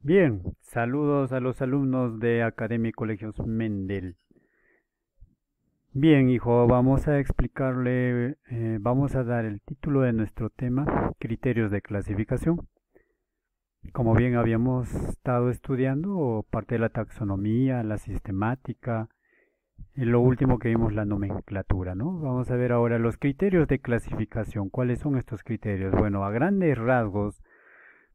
Bien, saludos a los alumnos de Academia y Colegios Mendel. Bien, hijo, vamos a explicarle, vamos a dar el título de nuestro tema, criterios de clasificación. Como bien habíamos estado estudiando, parte de la taxonomía, la sistemática, y lo último que vimos, la nomenclatura, ¿no? Vamos a ver ahora los criterios de clasificación. ¿Cuáles son estos criterios? Bueno, a grandes rasgos,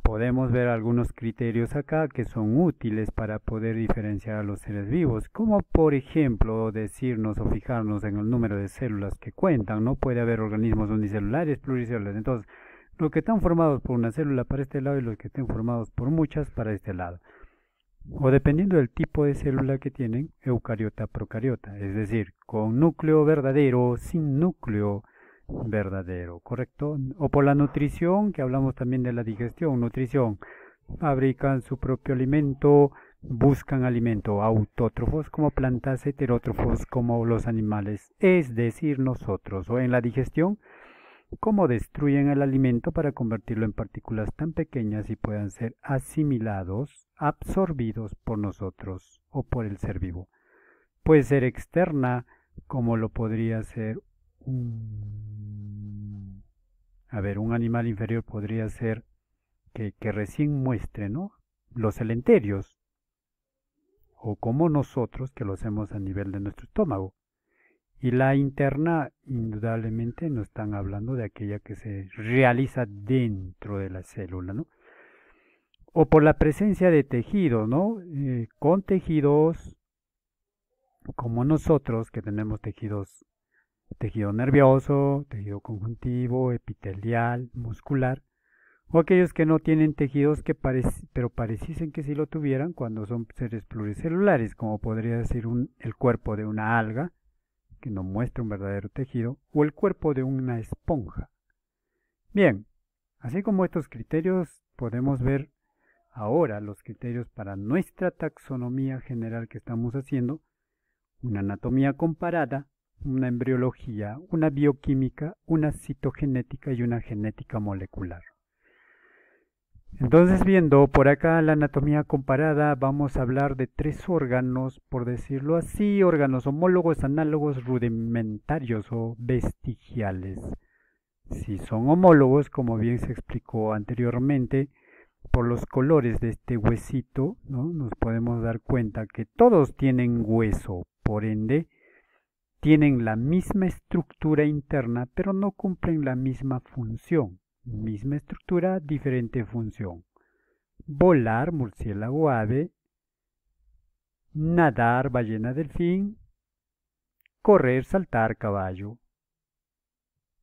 podemos ver algunos criterios acá que son útiles para poder diferenciar a los seres vivos, como por ejemplo decirnos o fijarnos en el número de células que cuentan. No puede haber organismos unicelulares, pluricelulares. Entonces, los que están formados por una célula para este lado y los que estén formados por muchas para este lado. O dependiendo del tipo de célula que tienen, eucariota, procariota, es decir, con núcleo verdadero, sin núcleo verdadero, ¿correcto? O por la nutrición, que hablamos también de la digestión, nutrición, fabrican su propio alimento, buscan alimento, autótrofos como plantas, heterótrofos como los animales, es decir, nosotros, o en la digestión, cómo destruyen el alimento para convertirlo en partículas tan pequeñas y puedan ser asimilados, absorbidos por nosotros o por el ser vivo. Puede ser externa, como lo podría ser un animal inferior podría ser que recién muestre, ¿no? Los celenterios, o como nosotros que lo hacemos a nivel de nuestro estómago. Y la interna, indudablemente, no están hablando de aquella que se realiza dentro de la célula, ¿no? O por la presencia de tejidos, ¿no? Con tejidos como nosotros, que tenemos tejido nervioso, tejido conjuntivo, epitelial, muscular, o aquellos que no tienen tejidos pero parecen que sí lo tuvieran cuando son seres pluricelulares, como podría ser el cuerpo de una alga, que no muestra un verdadero tejido, o el cuerpo de una esponja. Bien, así como estos criterios, podemos ver ahora los criterios para nuestra taxonomía general que estamos haciendo, una anatomía comparada, una embriología, una bioquímica, una citogenética y una genética molecular. Entonces, viendo por acá la anatomía comparada, vamos a hablar de tres órganos, por decirlo así, órganos homólogos, análogos, rudimentarios o vestigiales. Si son homólogos, como bien se explicó anteriormente, por los colores de este huesito, ¿no? Nos podemos dar cuenta que todos tienen hueso, por ende, tienen la misma estructura interna, pero no cumplen la misma función. Misma estructura, diferente función. Volar, murciélago ave, nadar, ballena delfín, correr, saltar, caballo,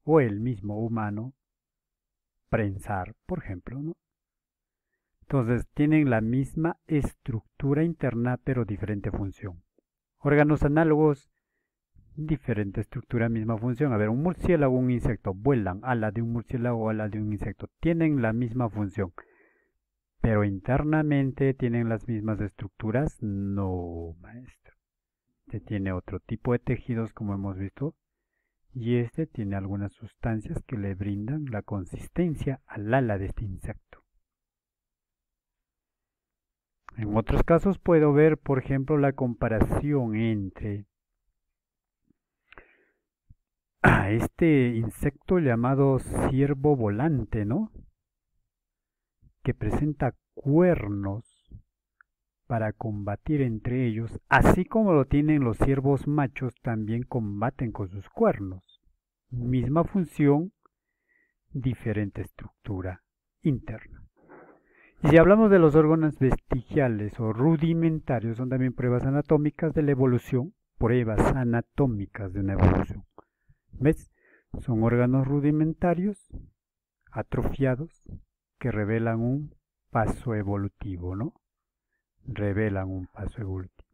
o el mismo humano, prensar, por ejemplo, ¿no? Entonces tienen la misma estructura interna, pero diferente función. Órganos análogos, diferente estructura, misma función. A ver, un murciélago, un insecto, vuelan, ala de un murciélago, ala de un insecto, tienen la misma función. Pero internamente tienen las mismas estructuras. No, maestro. Este tiene otro tipo de tejidos, como hemos visto, y este tiene algunas sustancias que le brindan la consistencia al ala de este insecto. En otros casos puedo ver, por ejemplo, la comparación entre este insecto llamado ciervo volante, ¿no? Que presenta cuernos para combatir entre ellos, así como lo tienen los ciervos machos, también combaten con sus cuernos. Misma función, diferente estructura interna. Y si hablamos de los órganos vestigiales o rudimentarios, son también pruebas anatómicas de la evolución, pruebas anatómicas de una evolución. ¿Ves? Son órganos rudimentarios, atrofiados, que revelan un paso evolutivo, ¿no? Revelan un paso evolutivo.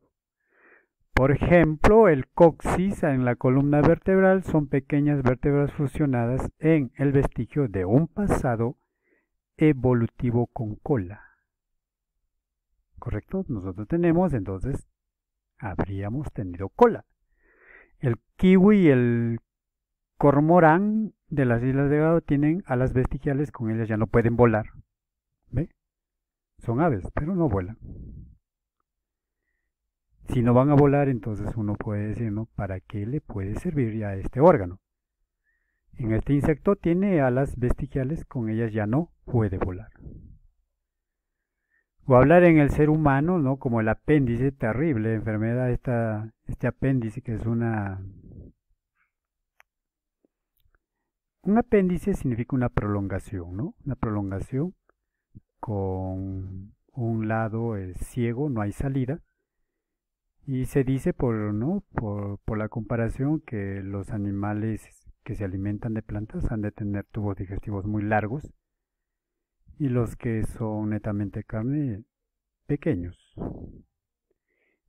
Por ejemplo, el coxis en la columna vertebral son pequeñas vértebras fusionadas en el vestigio de un pasado evolutivo con cola. ¿Correcto? Nosotros tenemos, entonces, habríamos tenido cola. El kiwi y el cormorán de las islas de Gado tienen alas vestigiales, con ellas ya no pueden volar. ¿Ve? Son aves, pero no vuelan. Si no van a volar, entonces uno puede decir, ¿no? ¿Para qué le puede servir ya este órgano? En este insecto tiene alas vestigiales, con ellas ya no puede volar. O hablar en el ser humano, ¿no? Como el apéndice, terrible enfermedad, este apéndice que es un apéndice significa una prolongación, ¿no? Una prolongación con un lado ciego, no hay salida. Y se dice ¿no? por la comparación que los animales que se alimentan de plantas han de tener tubos digestivos muy largos y los que son netamente carne pequeños.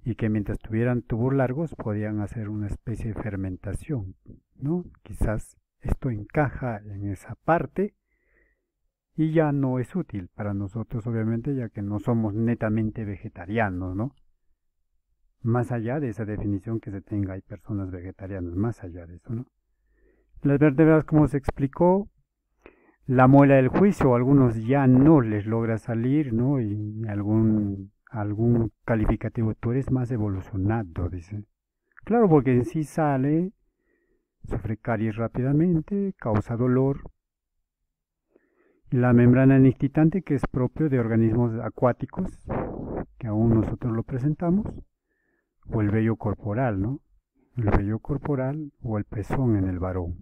Y que mientras tuvieran tubos largos podían hacer una especie de fermentación, ¿no? Quizás esto encaja en esa parte y ya no es útil para nosotros, obviamente, ya que no somos netamente vegetarianos, ¿no? Más allá de esa definición que se tenga, hay personas vegetarianas, más allá de eso, ¿no? Las vértebras, como se explicó, la muela del juicio, a algunos ya no les logra salir, ¿no? Y algún calificativo, tú eres más evolucionado, dice. Claro, porque en sí sale, sufre caries rápidamente, causa dolor. La membrana nictitante, que es propio de organismos acuáticos, que aún nosotros lo presentamos, o el vello corporal, ¿no? El vello corporal o el pezón en el varón.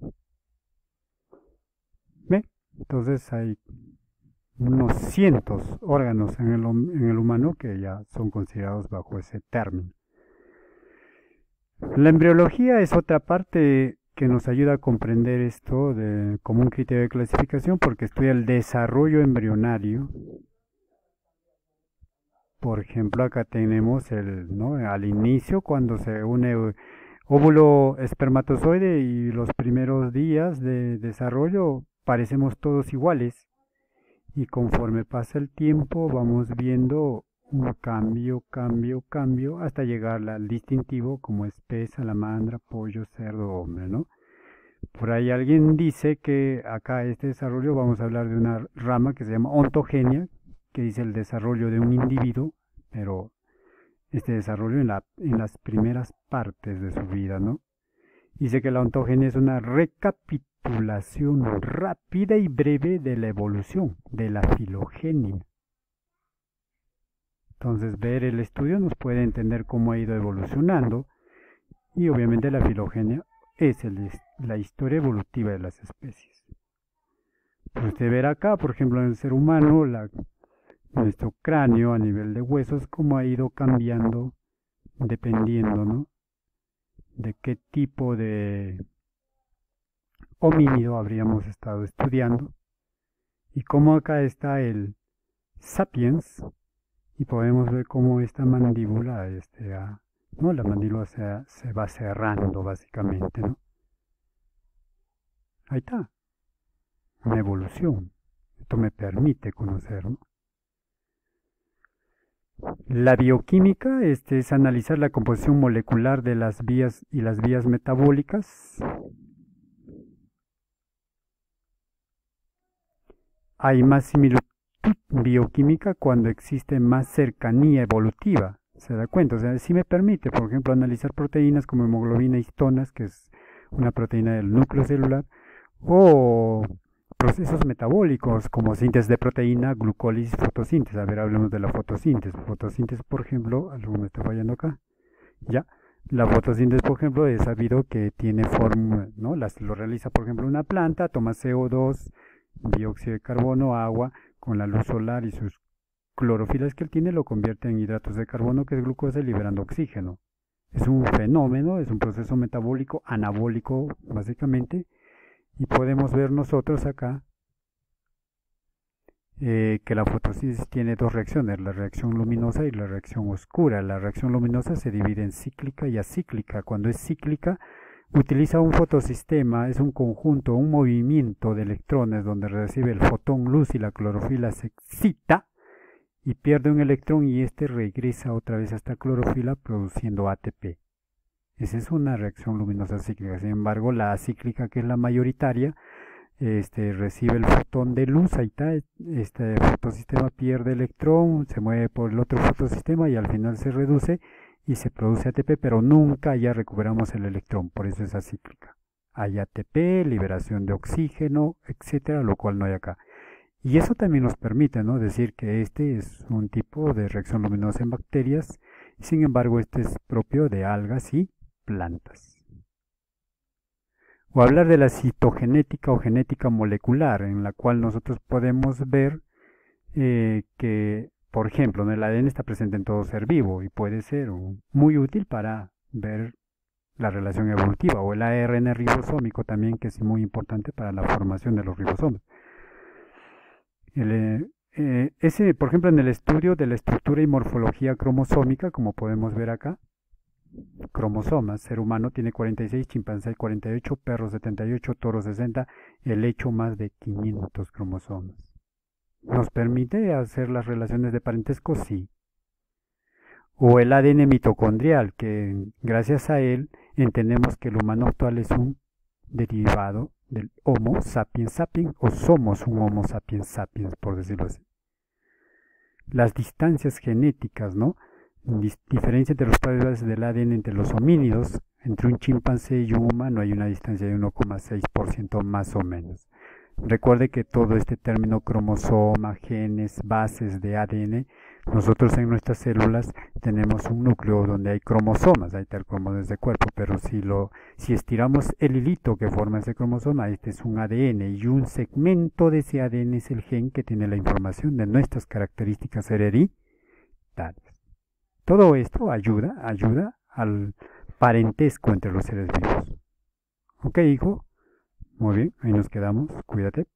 ¿Ve? Entonces hay unos cientos órganos en el humano que ya son considerados bajo ese término. La embriología es otra parte que nos ayuda a comprender esto como un criterio de clasificación porque estudia el desarrollo embrionario. Por ejemplo, acá tenemos ¿no? Al inicio cuando se une óvulo espermatozoide y los primeros días de desarrollo parecemos todos iguales y conforme pasa el tiempo vamos viendo un cambio hasta llegar al distintivo como es pez, salamandra, pollo, cerdo, hombre, ¿no? Por ahí alguien dice que acá este desarrollo vamos a hablar de una rama que se llama ontogenia, que dice el desarrollo de un individuo, pero este desarrollo en las primeras partes de su vida, ¿no? Dice que la ontogenia es una recapitulación rápida y breve de la evolución, de la filogenia. Entonces, ver el estudio nos puede entender cómo ha ido evolucionando y obviamente la filogenia es la historia evolutiva de las especies. Pues usted verá acá, por ejemplo, en el ser humano, nuestro cráneo a nivel de huesos, cómo ha ido cambiando dependiendo, ¿no? De qué tipo de homínido habríamos estado estudiando y cómo acá está el sapiens y podemos ver cómo esta mandíbula, ¿no? La mandíbula se va cerrando básicamente, ¿no? Ahí está, una evolución. Esto me permite conocer, ¿no? La bioquímica es analizar la composición molecular de las vías y las vías metabólicas. Hay más similitud bioquímica cuando existe más cercanía evolutiva. ¿Se da cuenta? O sea, sí me permite, por ejemplo, analizar proteínas como hemoglobina histonas, que es una proteína del núcleo celular, o procesos metabólicos como síntesis de proteína, glucólisis, fotosíntesis. A ver, hablemos de la fotosíntesis. Fotosíntesis, por ejemplo, algo me está fallando acá. Ya, la fotosíntesis, por ejemplo, es sabido que tiene forma, ¿no? Lo realiza, por ejemplo, una planta, toma CO2, dióxido de carbono, agua, con la luz solar y sus clorofilas que él tiene lo convierte en hidratos de carbono, que es glucosa, liberando oxígeno. Es un fenómeno, es un proceso metabólico, anabólico, básicamente, y podemos ver nosotros acá que la fotosíntesis tiene dos reacciones, la reacción luminosa y la reacción oscura. La reacción luminosa se divide en cíclica y acíclica. Cuando es cíclica, utiliza un fotosistema, es un conjunto, un movimiento de electrones donde recibe el fotón luz y la clorofila se excita y pierde un electrón y este regresa otra vez a esta clorofila produciendo ATP. Esa es una reacción luminosa cíclica. Sin embargo, la acíclica, que es la mayoritaria, recibe el fotón de luz, ahí está, este fotosistema pierde electrón, se mueve por el otro fotosistema y al final se reduce y se produce ATP, pero nunca ya recuperamos el electrón, por eso es acíclica. Hay ATP, liberación de oxígeno, etcétera, lo cual no hay acá. Y eso también nos permite, ¿no?, decir que este es un tipo de reacción luminosa en bacterias, sin embargo este es propio de algas y plantas. O hablar de la citogenética o genética molecular, en la cual nosotros podemos ver que, por ejemplo, ¿no?, el ADN está presente en todo ser vivo y puede ser muy útil para ver la relación evolutiva, o el ARN ribosómico también, que es muy importante para la formación de los ribosomas. Por ejemplo, en el estudio de la estructura y morfología cromosómica, como podemos ver acá, cromosomas, ser humano tiene 46, chimpancé 48, perro 78, toro 60, helecho más de 500 cromosomas. ¿Nos permite hacer las relaciones de parentesco? Sí. O el ADN mitocondrial, que gracias a él entendemos que el humano actual es un derivado del Homo sapiens sapiens, o somos un Homo sapiens sapiens, por decirlo así. Las distancias genéticas, ¿no? Diferencia entre los pares del ADN entre los homínidos, entre un chimpancé y un humano hay una distancia de 1,6% más o menos. Recuerde que todo este término cromosoma, genes, bases de ADN, nosotros en nuestras células tenemos un núcleo donde hay cromosomas, ahí está el cromosoma de cuerpo, pero si estiramos el hilito que forma ese cromosoma, este es un ADN y un segmento de ese ADN es el gen que tiene la información de nuestras características hereditarias. Todo esto ayuda al parentesco entre los seres vivos. Ok, hijo. Muy bien, ahí nos quedamos. Cuídate.